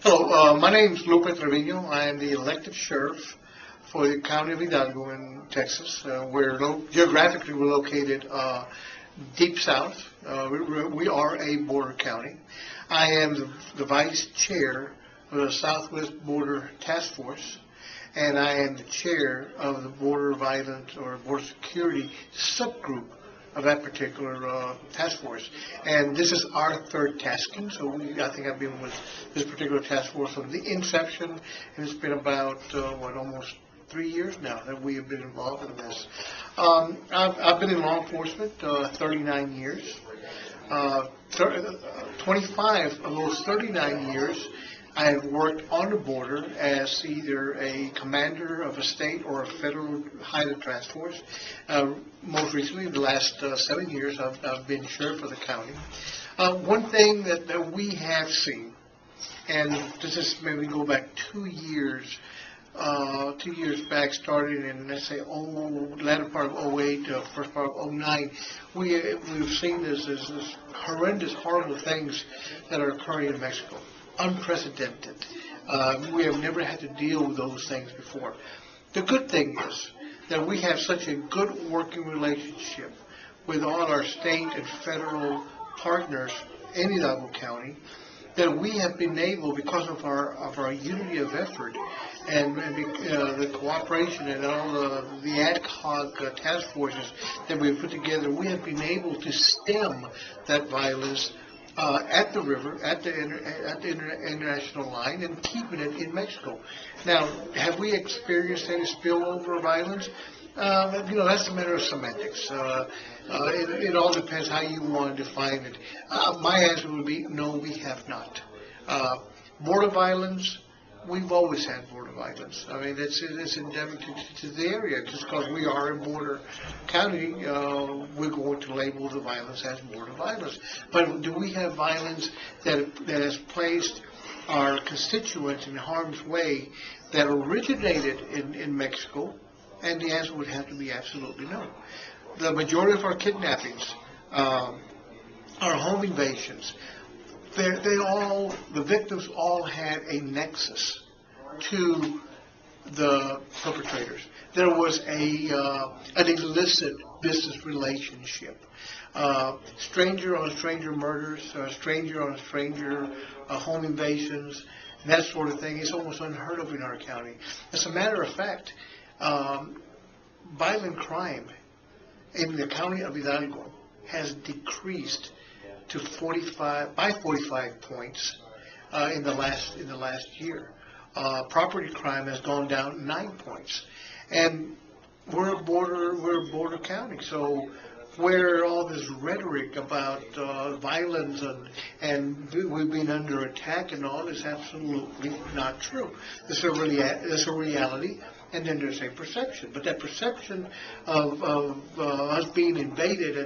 Hello, my name is Lupe Trevino. I am the elected sheriff for the county of Hidalgo in Texas. Geographically, we're located deep south. We are a border county. I am the vice chair of the Southwest Border Task Force, and I am the chair of the Border Violence or Border Security subgroup of that particular task force. And this is our third tasking, so I think I've been with this particular task force from the inception, and it's been about, almost 3 years now that we have been involved in this. I've been in law enforcement 39 years. 25 of those 39 years I have worked on the border as either a commander of a state or a federal highway task force. Most recently, the last 7 years, I've been sheriff of the county. One thing that we have seen, and this is maybe go back 2 years, 2 years back, starting in, let's say, latter part of 08, first part of 09, we've seen this horrendous, horrible things that are occurring in Mexico. Unprecedented. We have never had to deal with those things before. The good thing is that we have such a good working relationship with all our state and federal partners in Hidalgo County that we have been able, because of our unity of effort and the cooperation and all the ad hoc task forces that we've put together, we have been able to stem that violence at the river, at the international line, and keeping it in Mexico. Now, have we experienced any spillover violence? That's a matter of semantics. It all depends how you want to define it. My answer would be no, we have not. Border violence, we've always had border violence. I mean, it's endemic to the area. Just because we are a border county, we're going to label the violence as border violence. But do we have violence that has placed our constituents in harm's way that originated in Mexico? And the answer would have to be absolutely no. The majority of our kidnappings, our home invasions, the victims all had a nexus to the perpetrators. There was an illicit business relationship. Stranger on stranger murders, stranger on stranger home invasions, and that sort of thing is almost unheard of in our county. As a matter of fact, violent crime in the county of Hidalgo has decreased to 45 points in the last year. Property crime has gone down 9 points, and we're a border county. So where all this rhetoric about violence and we've been under attack and all is absolutely not true. There's a reality, and then there's a perception. But that perception of us being invaded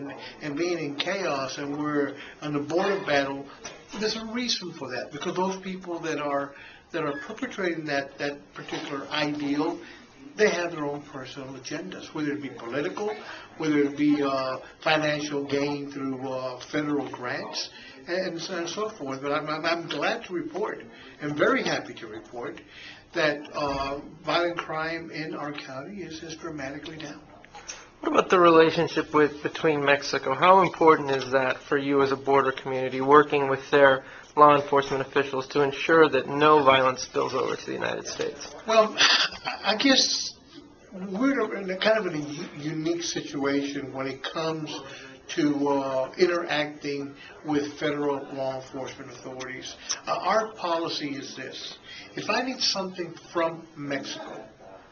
and being in chaos and we're on the border battle, there's a reason for that, because those people that are perpetrating that particular ideal, they have their own personal agendas, whether it be political, whether it be financial gain through federal grants, and so on and so forth. But I'm glad to report, and very happy to report, that violent crime in our county is dramatically down. What about the relationship between Mexico? How important is that for you as a border community, working with their law enforcement officials to ensure that no violence spills over to the United States? Well, I guess we're in a unique situation when it comes to interacting with federal law enforcement authorities. Our policy is this: if I need something from Mexico,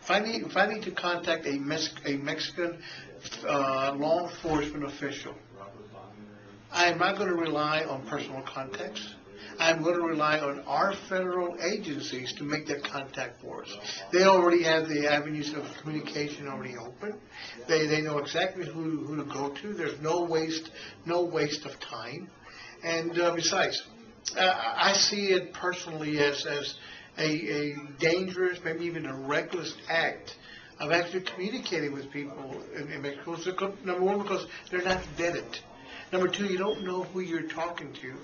if I need to contact a Mexican law enforcement official, I am not going to rely on personal contacts. I'm going to rely on our federal agencies to make that contact for us. They already have the avenues of communication already open. They know exactly who to go to. There's no waste of time. And besides, I see it personally as a dangerous, maybe even a reckless act of actually communicating with people in Mexico. Number one, because they're not vetted. Number two, you don't know who you're talking to.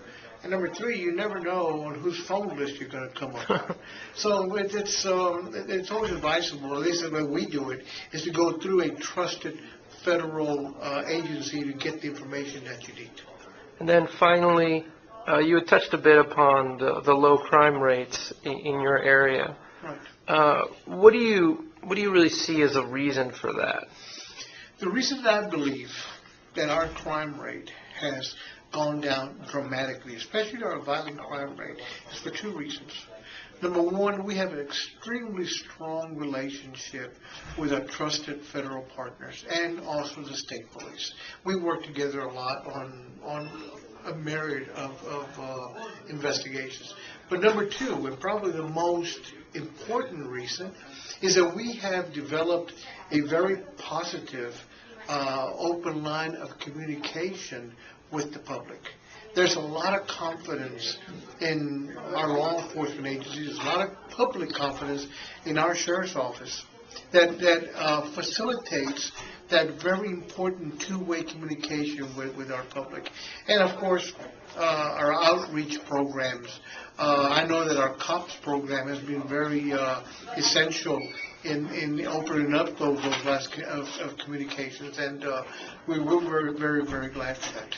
And number three, you never know on whose phone list you're going to come up on. So it's always advisable, at least the way we do it, is to go through a trusted federal agency to get the information that you need. And then finally, you had touched a bit upon the low crime rates in your area. Right. What do you really see as a reason for that? The reason that I believe that our crime rate has gone down dramatically, especially our violent crime rate, is for two reasons. Number one, we have an extremely strong relationship with our trusted federal partners and also the state police. We work together a lot on a myriad of investigations. But number two, and probably the most important reason, is that we have developed a very positive open line of communication with the public. There's a lot of confidence in our law enforcement agencies. There's a lot of public confidence in our sheriff's office that facilitates that very important two-way communication with our public. And of course, our outreach programs. I know that our COPS program has been very essential in opening up those lines of communications, and we're very, very, very glad for that.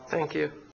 Thank you.